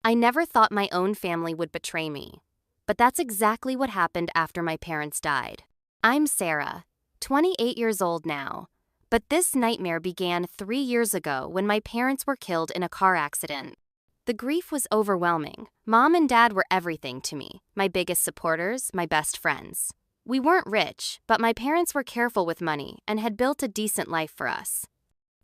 I never thought my own family would betray me. But that's exactly what happened after my parents died. I'm Sarah, 28 years old now. But this nightmare began 3 years ago when my parents were killed in a car accident. The grief was overwhelming. Mom and Dad were everything to me, my biggest supporters, my best friends. We weren't rich, but my parents were careful with money and had built a decent life for us.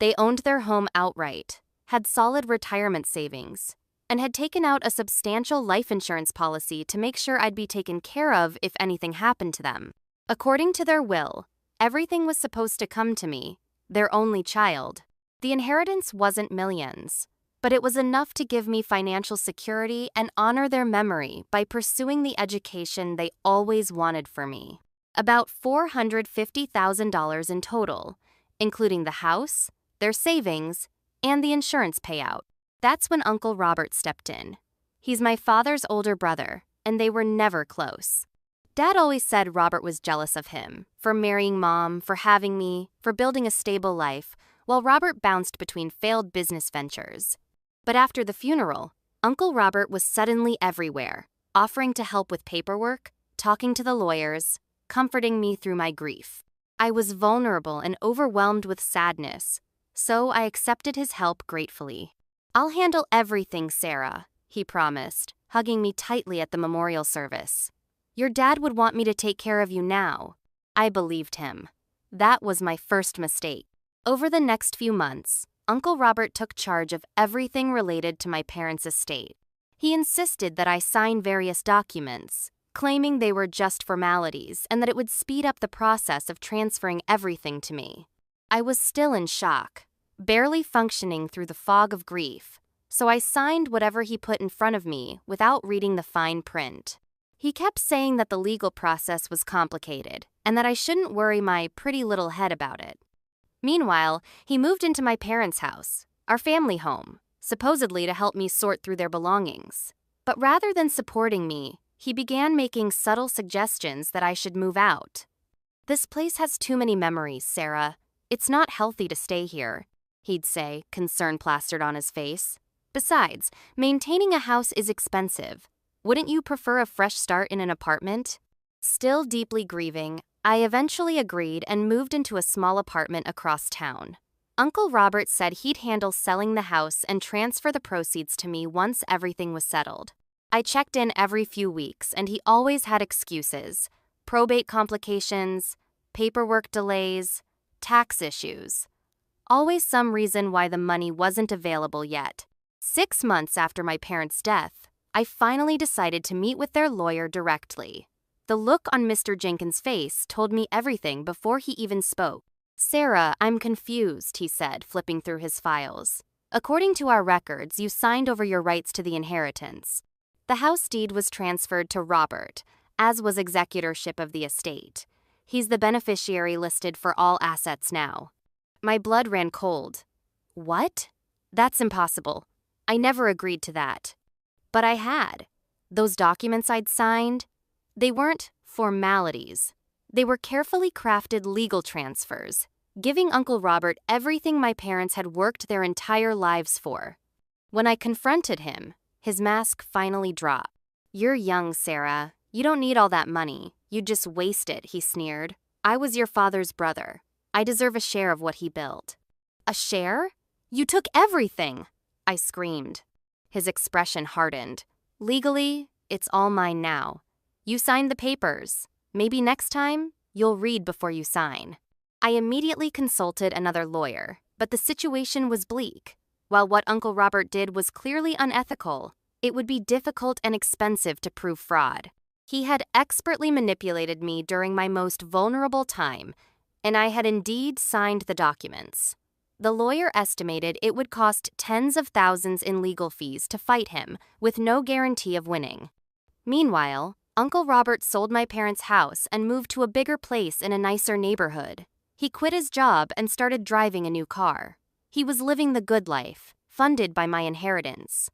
They owned their home outright, had solid retirement savings, and had taken out a substantial life insurance policy to make sure I'd be taken care of if anything happened to them. According to their will, everything was supposed to come to me, their only child. The inheritance wasn't millions, but it was enough to give me financial security and honor their memory by pursuing the education they always wanted for me. About $450,000 in total, including the house, their savings, and the insurance payout. That's when Uncle Robert stepped in. He's my father's older brother, and they were never close. Dad always said Robert was jealous of him, for marrying Mom, for having me, for building a stable life, while Robert bounced between failed business ventures. But after the funeral, Uncle Robert was suddenly everywhere, offering to help with paperwork, talking to the lawyers, comforting me through my grief. I was vulnerable and overwhelmed with sadness, so I accepted his help gratefully. "I'll handle everything, Sarah," he promised, hugging me tightly at the memorial service. "Your dad would want me to take care of you now." I believed him. That was my first mistake. Over the next few months, Uncle Robert took charge of everything related to my parents' estate. He insisted that I sign various documents, claiming they were just formalities and that it would speed up the process of transferring everything to me. I was still in shock, barely functioning through the fog of grief, so I signed whatever he put in front of me without reading the fine print. He kept saying that the legal process was complicated and that I shouldn't worry my pretty little head about it. Meanwhile, he moved into my parents' house, our family home, supposedly to help me sort through their belongings. But rather than supporting me, he began making subtle suggestions that I should move out. "This place has too many memories, Sarah. It's not healthy to stay here," he'd say, concern plastered on his face. "Besides, maintaining a house is expensive. Wouldn't you prefer a fresh start in an apartment?" Still deeply grieving, I eventually agreed and moved into a small apartment across town. Uncle Robert said he'd handle selling the house and transfer the proceeds to me once everything was settled. I checked in every few weeks, and he always had excuses: probate complications, paperwork delays, tax issues. Always some reason why the money wasn't available yet. 6 months after my parents' death, I finally decided to meet with their lawyer directly. The look on Mr. Jenkins' face told me everything before he even spoke. "Sarah, I'm confused," he said, flipping through his files. "According to our records, you signed over your rights to the inheritance. The house deed was transferred to Robert, as was executorship of the estate. He's the beneficiary listed for all assets now." My blood ran cold. "What? That's impossible. I never agreed to that." But I had. Those documents I'd signed, they weren't formalities. They were carefully crafted legal transfers, giving Uncle Robert everything my parents had worked their entire lives for. When I confronted him, his mask finally dropped. "You're young, Sarah. You don't need all that money. You'd just waste it," he sneered. "I was your father's brother. I deserve a share of what he built." "A share? You took everything!" I screamed. His expression hardened. "Legally, it's all mine now. You signed the papers. Maybe next time, you'll read before you sign." I immediately consulted another lawyer, but the situation was bleak. While what Uncle Robert did was clearly unethical, it would be difficult and expensive to prove fraud. He had expertly manipulated me during my most vulnerable time, and I had indeed signed the documents. The lawyer estimated it would cost tens of thousands in legal fees to fight him, with no guarantee of winning. Meanwhile, Uncle Robert sold my parents' house and moved to a bigger place in a nicer neighborhood. He quit his job and started driving a new car. He was living the good life, funded by my inheritance.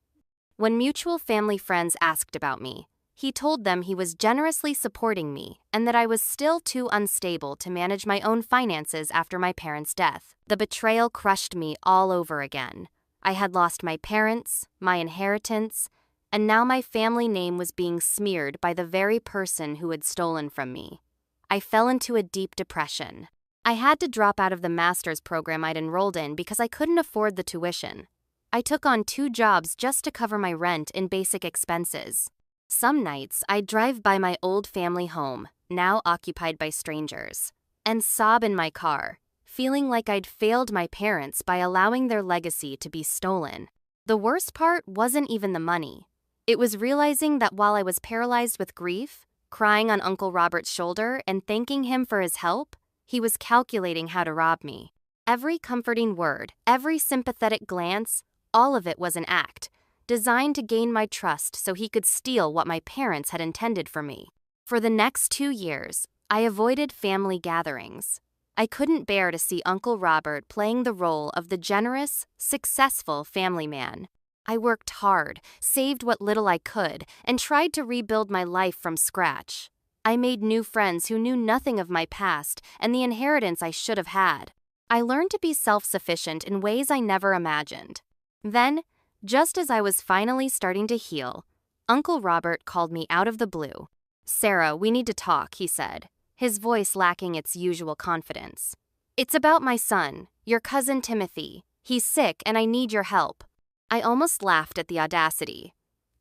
When mutual family friends asked about me, he told them he was generously supporting me and that I was still too unstable to manage my own finances after my parents' death. The betrayal crushed me all over again. I had lost my parents, my inheritance, and now my family name was being smeared by the very person who had stolen from me. I fell into a deep depression. I had to drop out of the master's program I'd enrolled in because I couldn't afford the tuition. I took on 2 jobs just to cover my rent and basic expenses. Some nights, I'd drive by my old family home, now occupied by strangers, and sob in my car, feeling like I'd failed my parents by allowing their legacy to be stolen. The worst part wasn't even the money. It was realizing that while I was paralyzed with grief, crying on Uncle Robert's shoulder and thanking him for his help, he was calculating how to rob me. Every comforting word, every sympathetic glance, all of it was an act, designed to gain my trust so he could steal what my parents had intended for me. For the next 2 years, I avoided family gatherings. I couldn't bear to see Uncle Robert playing the role of the generous, successful family man. I worked hard, saved what little I could, and tried to rebuild my life from scratch. I made new friends who knew nothing of my past and the inheritance I should have had. I learned to be self-sufficient in ways I never imagined. Then, just as I was finally starting to heal, Uncle Robert called me out of the blue. "Sarah, we need to talk," he said, his voice lacking its usual confidence. "It's about my son, your cousin Timothy. He's sick and I need your help." I almost laughed at the audacity.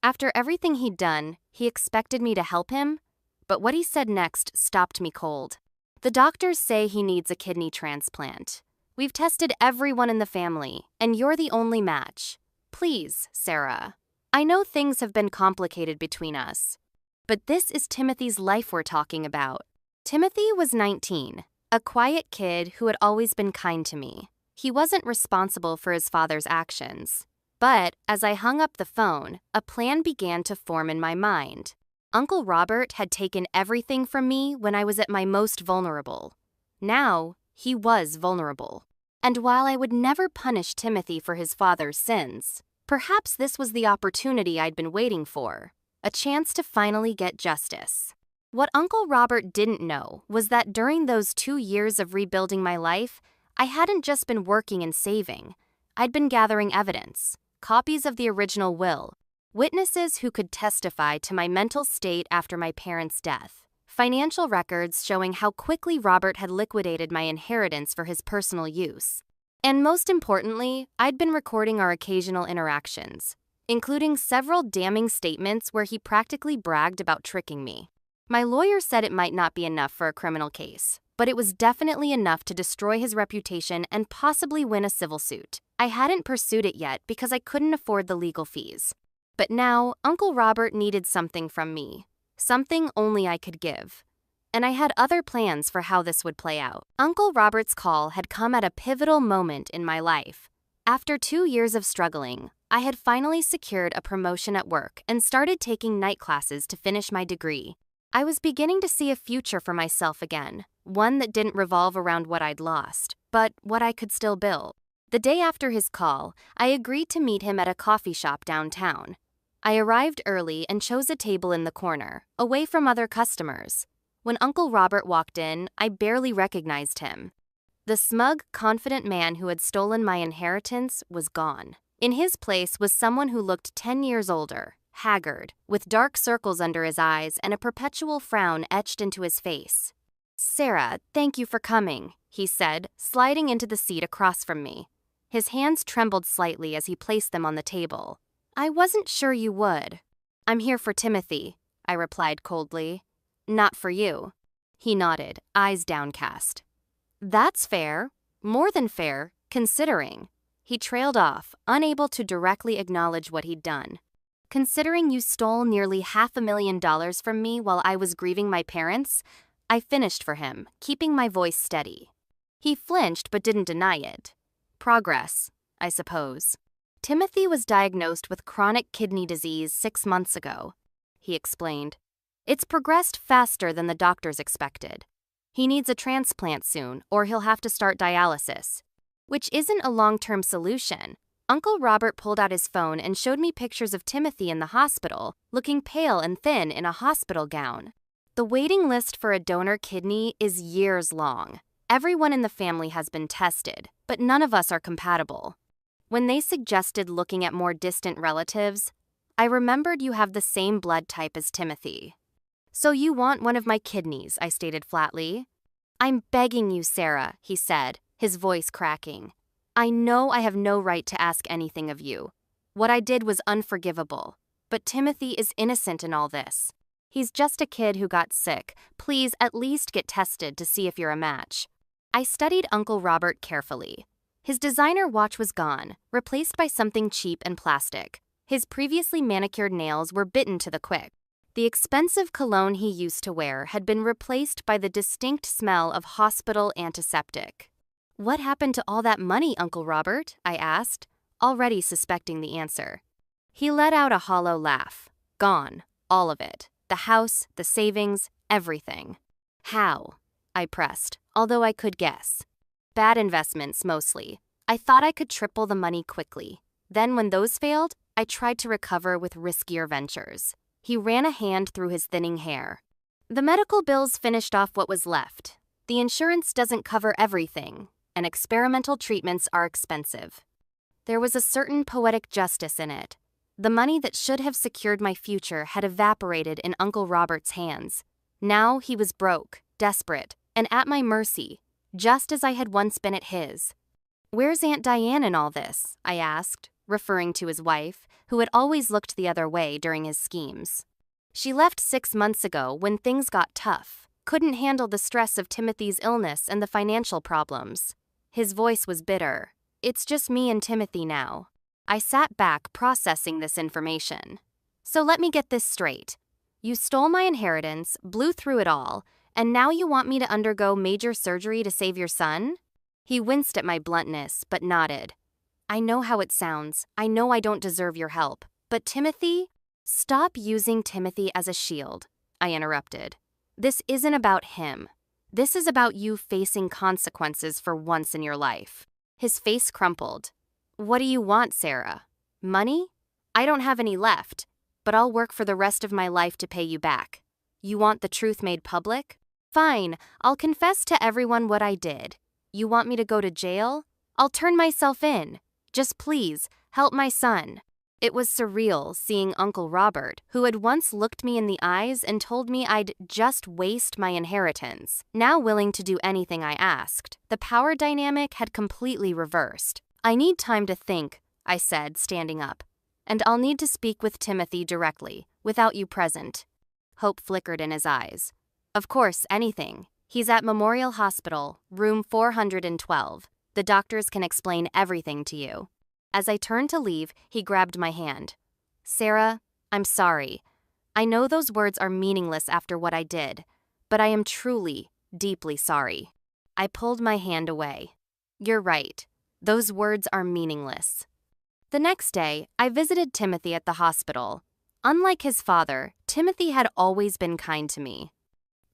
After everything he'd done, he expected me to help him? But what he said next stopped me cold. "The doctors say he needs a kidney transplant. We've tested everyone in the family, and you're the only match. Please, Sarah. I know things have been complicated between us, but this is Timothy's life we're talking about." Timothy was 19, a quiet kid who had always been kind to me. He wasn't responsible for his father's actions. But as I hung up the phone, a plan began to form in my mind. Uncle Robert had taken everything from me when I was at my most vulnerable. Now, he was vulnerable. And while I would never punish Timothy for his father's sins, perhaps this was the opportunity I'd been waiting for, a chance to finally get justice. What Uncle Robert didn't know was that during those 2 years of rebuilding my life, I hadn't just been working and saving. I'd been gathering evidence, copies of the original will, witnesses who could testify to my mental state after my parents' death, financial records showing how quickly Robert had liquidated my inheritance for his personal use. And most importantly, I'd been recording our occasional interactions, including several damning statements where he practically bragged about tricking me. My lawyer said it might not be enough for a criminal case, but it was definitely enough to destroy his reputation and possibly win a civil suit. I hadn't pursued it yet because I couldn't afford the legal fees. But now, Uncle Robert needed something from me, something only I could give. And I had other plans for how this would play out. Uncle Robert's call had come at a pivotal moment in my life. After 2 years of struggling, I had finally secured a promotion at work and started taking night classes to finish my degree. I was beginning to see a future for myself again, one that didn't revolve around what I'd lost, but what I could still build. The day after his call, I agreed to meet him at a coffee shop downtown. I arrived early and chose a table in the corner, away from other customers. When Uncle Robert walked in, I barely recognized him. The smug, confident man who had stolen my inheritance was gone. In his place was someone who looked 10 years older, haggard, with dark circles under his eyes and a perpetual frown etched into his face. "Sarah, thank you for coming," he said, sliding into the seat across from me. His hands trembled slightly as he placed them on the table. "I wasn't sure you would." "I'm here for Timothy," I replied coldly. "Not for you." He nodded, eyes downcast. "That's fair. More than fair, considering." He trailed off, unable to directly acknowledge what he'd done. "Considering you stole nearly $500,000 from me while I was grieving my parents," I finished for him, keeping my voice steady. He flinched but didn't deny it. "Progress, I suppose." "Timothy was diagnosed with chronic kidney disease 6 months ago," he explained. "It's progressed faster than the doctors expected. He needs a transplant soon, or he'll have to start dialysis, which isn't a long-term solution." Uncle Robert pulled out his phone and showed me pictures of Timothy in the hospital, looking pale and thin in a hospital gown. The waiting list for a donor kidney is years long. Everyone in the family has been tested, but none of us are compatible. When they suggested looking at more distant relatives, I remembered you have the same blood type as Timothy. So you want one of my kidneys, I stated flatly. I'm begging you, Sarah, he said, his voice cracking. I know I have no right to ask anything of you. What I did was unforgivable. But Timothy is innocent in all this. He's just a kid who got sick. Please at least get tested to see if you're a match. I studied Uncle Robert carefully. His designer watch was gone, replaced by something cheap and plastic. His previously manicured nails were bitten to the quick. The expensive cologne he used to wear had been replaced by the distinct smell of hospital antiseptic. What happened to all that money, Uncle Robert? I asked, already suspecting the answer. He let out a hollow laugh. Gone, all of it. The house, the savings, everything. How? I pressed, although I could guess. Bad investments, mostly. I thought I could triple the money quickly. Then when those failed, I tried to recover with riskier ventures. He ran a hand through his thinning hair. The medical bills finished off what was left. The insurance doesn't cover everything, and experimental treatments are expensive. There was a certain poetic justice in it. The money that should have secured my future had evaporated in Uncle Robert's hands. Now he was broke, desperate, and at my mercy, just as I had once been at his. Where's Aunt Diane in all this? I asked, referring to his wife, who had always looked the other way during his schemes. She left 6 months ago when things got tough, couldn't handle the stress of Timothy's illness and the financial problems. His voice was bitter. It's just me and Timothy now. I sat back processing this information. So let me get this straight. You stole my inheritance, blew through it all, and now you want me to undergo major surgery to save your son? He winced at my bluntness, but nodded. I know how it sounds. I know I don't deserve your help. But Timothy? Stop using Timothy as a shield, I interrupted. This isn't about him. This is about you facing consequences for once in your life. His face crumpled. What do you want, Sarah? Money? I don't have any left, but I'll work for the rest of my life to pay you back. You want the truth made public? Fine, I'll confess to everyone what I did. You want me to go to jail? I'll turn myself in. Just please, help my son. It was surreal seeing Uncle Robert, who had once looked me in the eyes and told me I'd just waste my inheritance, now willing to do anything I asked. The power dynamic had completely reversed. I need time to think, I said, standing up. And I'll need to speak with Timothy directly, without you present. Hope flickered in his eyes. Of course, anything. He's at Memorial Hospital, room 412. The doctors can explain everything to you. As I turned to leave, he grabbed my hand. Sarah, I'm sorry. I know those words are meaningless after what I did, but I am truly, deeply sorry. I pulled my hand away. You're right. Those words are meaningless. The next day, I visited Timothy at the hospital. Unlike his father, Timothy had always been kind to me.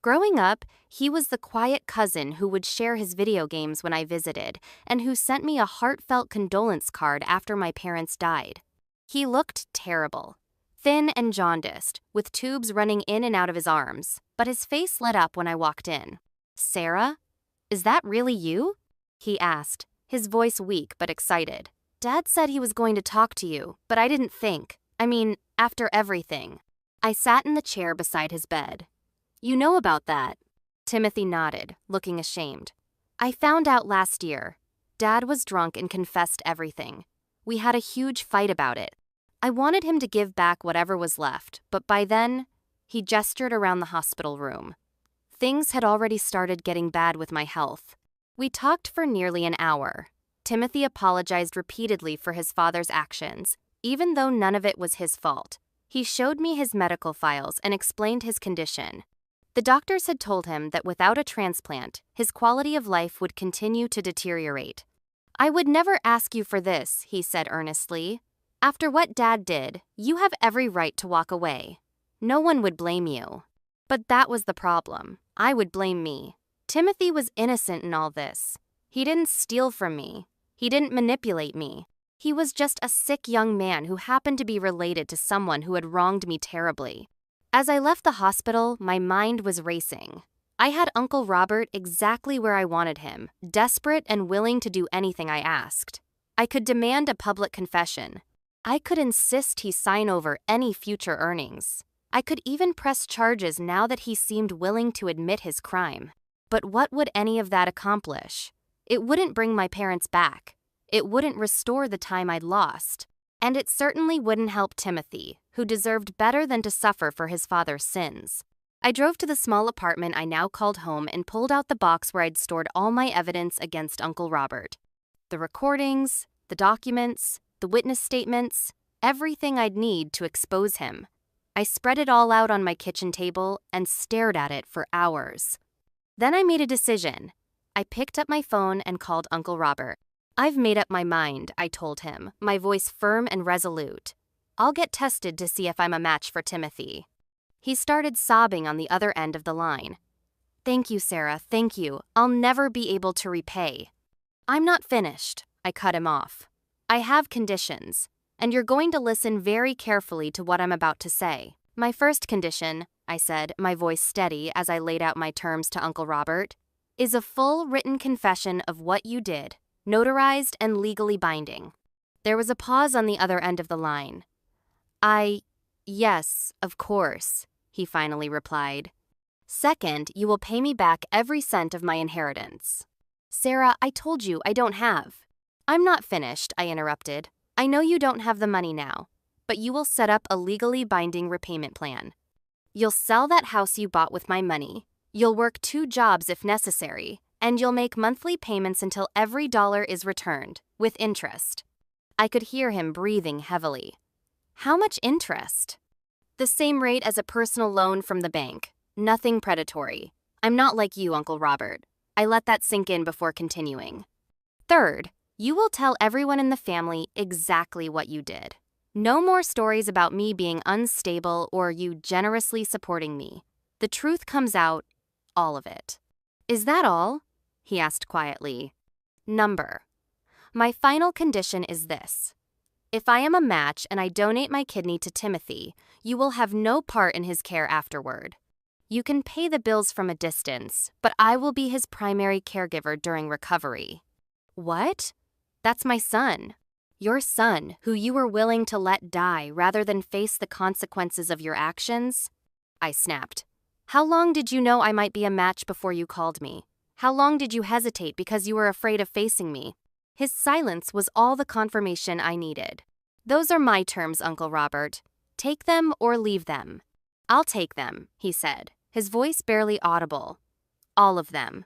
Growing up, he was the quiet cousin who would share his video games when I visited, and who sent me a heartfelt condolence card after my parents died. He looked terrible, thin and jaundiced, with tubes running in and out of his arms, but his face lit up when I walked in. Sarah? Is that really you? He asked, his voice weak but excited. Dad said he was going to talk to you, but I didn't think. After everything. I sat in the chair beside his bed. You know about that? Timothy nodded, looking ashamed. I found out last year. Dad was drunk and confessed everything. We had a huge fight about it. I wanted him to give back whatever was left, but by then, he gestured around the hospital room. Things had already started getting bad with my health. We talked for nearly an hour. Timothy apologized repeatedly for his father's actions, even though none of it was his fault. He showed me his medical files and explained his condition. The doctors had told him that without a transplant, his quality of life would continue to deteriorate. I would never ask you for this, he said earnestly. After what Dad did, you have every right to walk away. No one would blame you. But that was the problem. I would blame me. Timothy was innocent in all this. He didn't steal from me. He didn't manipulate me. He was just a sick young man who happened to be related to someone who had wronged me terribly. As I left the hospital, my mind was racing. I had Uncle Robert exactly where I wanted him, desperate and willing to do anything I asked. I could demand a public confession. I could insist he sign over any future earnings. I could even press charges now that he seemed willing to admit his crime. But what would any of that accomplish? It wouldn't bring my parents back. It wouldn't restore the time I'd lost. And it certainly wouldn't help Timothy, who deserved better than to suffer for his father's sins. I drove to the small apartment I now called home and pulled out the box where I'd stored all my evidence against Uncle Robert. The recordings, the documents, the witness statements, everything I'd need to expose him. I spread it all out on my kitchen table and stared at it for hours. Then I made a decision. I picked up my phone and called Uncle Robert. "I've made up my mind," I told him, my voice firm and resolute. "I'll get tested to see if I'm a match for Timothy." He started sobbing on the other end of the line. "Thank you, Sarah, thank you. I'll never be able to repay." "I'm not finished," I cut him off. "I have conditions, and you're going to listen very carefully to what I'm about to say. My first condition," I said, my voice steady as I laid out my terms to Uncle Robert, "is a full written confession of what you did, notarized and legally binding." There was a pause on the other end of the line. Yes, of course," he finally replied. "Second, you will pay me back every cent of my inheritance." "Sarah, I told you I don't have." "I'm not finished," I interrupted. "I know you don't have the money now, but you will set up a legally binding repayment plan. You'll sell that house you bought with my money. You'll work 2 jobs if necessary, and you'll make monthly payments until every dollar is returned, with interest." I could hear him breathing heavily. "How much interest?" "The same rate as a personal loan from the bank. Nothing predatory. I'm not like you, Uncle Robert." I let that sink in before continuing. "Third, you will tell everyone in the family exactly what you did. No more stories about me being unstable or you generously supporting me. The truth comes out, all of it." "Is that all?" he asked quietly. "Number. My final condition is this. If I am a match and I donate my kidney to Timothy, you will have no part in his care afterward. You can pay the bills from a distance, but I will be his primary caregiver during recovery." "What?" "That's my son. Your son, who you were willing to let die rather than face the consequences of your actions?" I snapped. "How long did you know I might be a match before you called me? How long did you hesitate because you were afraid of facing me?" His silence was all the confirmation I needed. "Those are my terms, Uncle Robert. Take them or leave them." "I'll take them," he said, his voice barely audible. "All of them."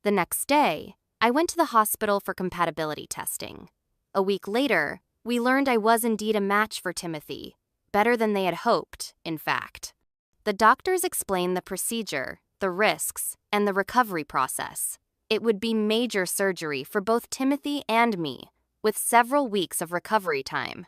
The next day, I went to the hospital for compatibility testing. A week later, we learned I was indeed a match for Timothy, better than they had hoped, in fact. The doctors explained the procedure, the risks, and the recovery process. It would be major surgery for both Timothy and me, with several weeks of recovery time.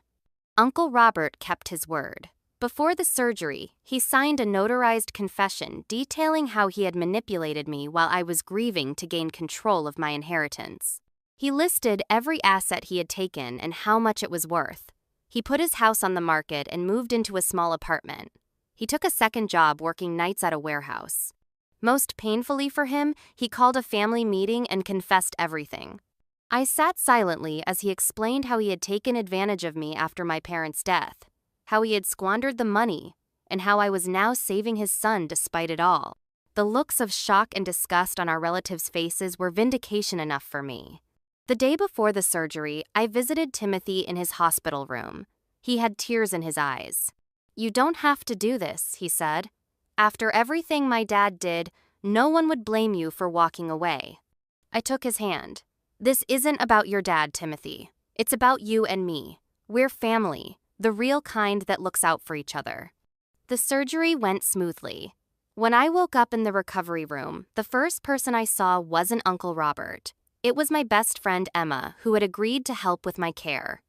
Uncle Robert kept his word. Before the surgery, he signed a notarized confession detailing how he had manipulated me while I was grieving to gain control of my inheritance. He listed every asset he had taken and how much it was worth. He put his house on the market and moved into a small apartment. He took a second job working nights at a warehouse. Most painfully for him, he called a family meeting and confessed everything. I sat silently as he explained how he had taken advantage of me after my parents' death, how he had squandered the money, and how I was now saving his son despite it all. The looks of shock and disgust on our relatives' faces were vindication enough for me. The day before the surgery, I visited Timothy in his hospital room. He had tears in his eyes. "You don't have to do this," he said. "After everything my dad did, no one would blame you for walking away." I took his hand. "This isn't about your dad, Timothy. It's about you and me. We're family, the real kind that looks out for each other." The surgery went smoothly. When I woke up in the recovery room, the first person I saw wasn't Uncle Robert. It was my best friend Emma, who had agreed to help with my care.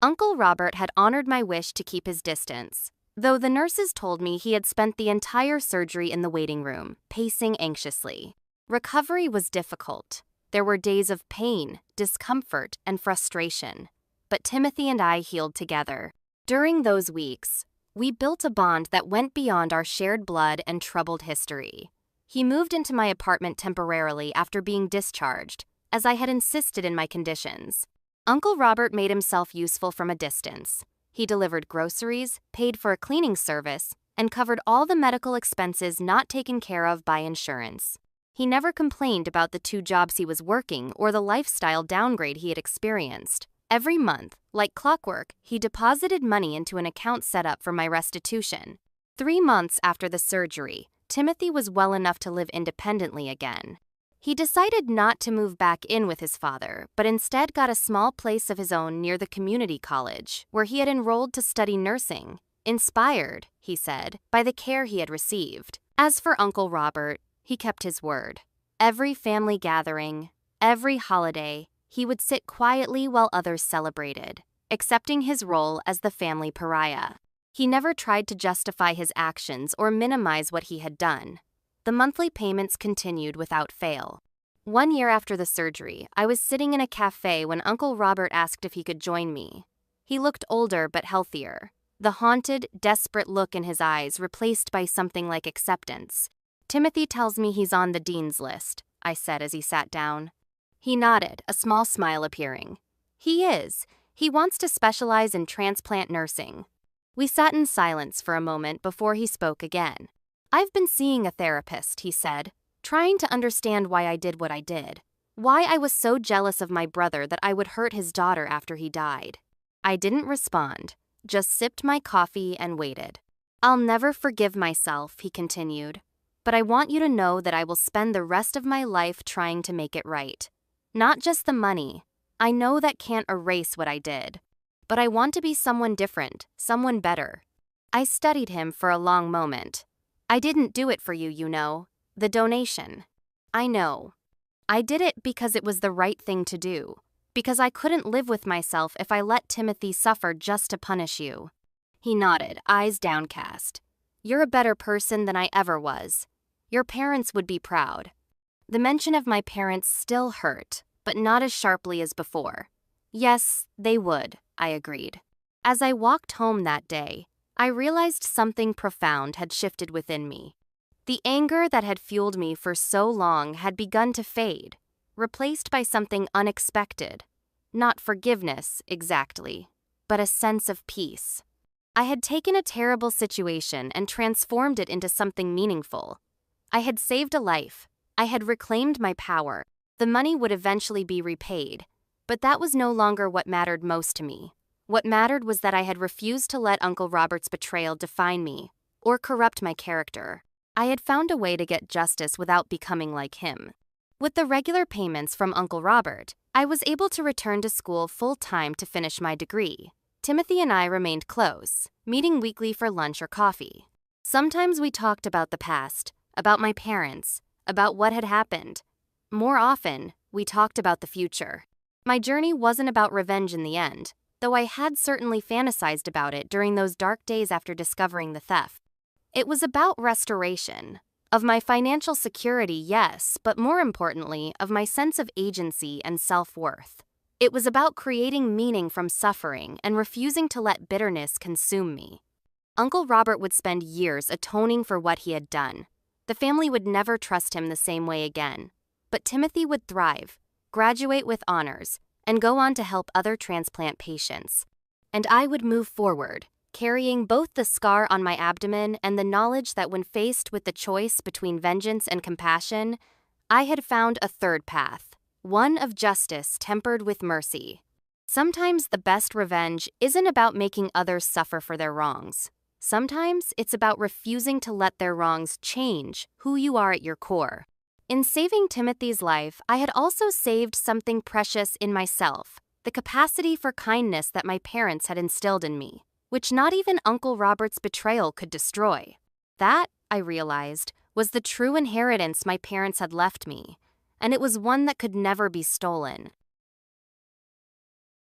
Uncle Robert had honored my wish to keep his distance, though the nurses told me he had spent the entire surgery in the waiting room, pacing anxiously. Recovery was difficult. There were days of pain, discomfort, and frustration. But Timothy and I healed together. During those weeks, we built a bond that went beyond our shared blood and troubled history. He moved into my apartment temporarily after being discharged, as I had insisted in my conditions. Uncle Robert made himself useful from a distance. He delivered groceries, paid for a cleaning service, and covered all the medical expenses not taken care of by insurance. He never complained about the 2 jobs he was working or the lifestyle downgrade he had experienced. Every month, like clockwork, he deposited money into an account set up for my restitution. 3 months after the surgery, Timothy was well enough to live independently again. He decided not to move back in with his father, but instead got a small place of his own near the community college, where he had enrolled to study nursing, inspired, he said, by the care he had received. As for Uncle Robert, he kept his word. Every family gathering, every holiday, he would sit quietly while others celebrated, accepting his role as the family pariah. He never tried to justify his actions or minimize what he had done. The monthly payments continued without fail. 1 year after the surgery, I was sitting in a cafe when Uncle Robert asked if he could join me. He looked older but healthier, the haunted, desperate look in his eyes replaced by something like acceptance. "Timothy tells me he's on the dean's list," I said as he sat down. He nodded, a small smile appearing. "He is. He wants to specialize in transplant nursing." We sat in silence for a moment before he spoke again. "I've been seeing a therapist," he said, "trying to understand why I did what I did. Why I was so jealous of my brother that I would hurt his daughter after he died." I didn't respond, just sipped my coffee and waited. "I'll never forgive myself," he continued, "but I want you to know that I will spend the rest of my life trying to make it right. Not just the money. I know that can't erase what I did. But I want to be someone different, someone better." I studied him for a long moment. "I didn't do it for you, you know. The donation. I know. I did it because it was the right thing to do. Because I couldn't live with myself if I let Timothy suffer just to punish you." He nodded, eyes downcast. "You're a better person than I ever was. Your parents would be proud." The mention of my parents still hurt, but not as sharply as before. "Yes, they would," I agreed. As I walked home that day, I realized something profound had shifted within me. The anger that had fueled me for so long had begun to fade, replaced by something unexpected. Not forgiveness, exactly, but a sense of peace. I had taken a terrible situation and transformed it into something meaningful. I had saved a life. I had reclaimed my power. The money would eventually be repaid, but that was no longer what mattered most to me. What mattered was that I had refused to let Uncle Robert's betrayal define me or corrupt my character. I had found a way to get justice without becoming like him. With the regular payments from Uncle Robert, I was able to return to school full-time to finish my degree. Timothy and I remained close, meeting weekly for lunch or coffee. Sometimes we talked about the past, about my parents, about what had happened. More often, we talked about the future. My journey wasn't about revenge in the end, though I had certainly fantasized about it during those dark days after discovering the theft. It was about restoration. Of my financial security, yes, but more importantly, of my sense of agency and self-worth. It was about creating meaning from suffering and refusing to let bitterness consume me. Uncle Robert would spend years atoning for what he had done. The family would never trust him the same way again. But Timothy would thrive, graduate with honors, and go on to help other transplant patients. And I would move forward, carrying both the scar on my abdomen and the knowledge that when faced with the choice between vengeance and compassion, I had found a third path, one of justice tempered with mercy. Sometimes the best revenge isn't about making others suffer for their wrongs. Sometimes it's about refusing to let their wrongs change who you are at your core. In saving Timothy's life, I had also saved something precious in myself, the capacity for kindness that my parents had instilled in me, which not even Uncle Robert's betrayal could destroy. That, I realized, was the true inheritance my parents had left me, and it was one that could never be stolen.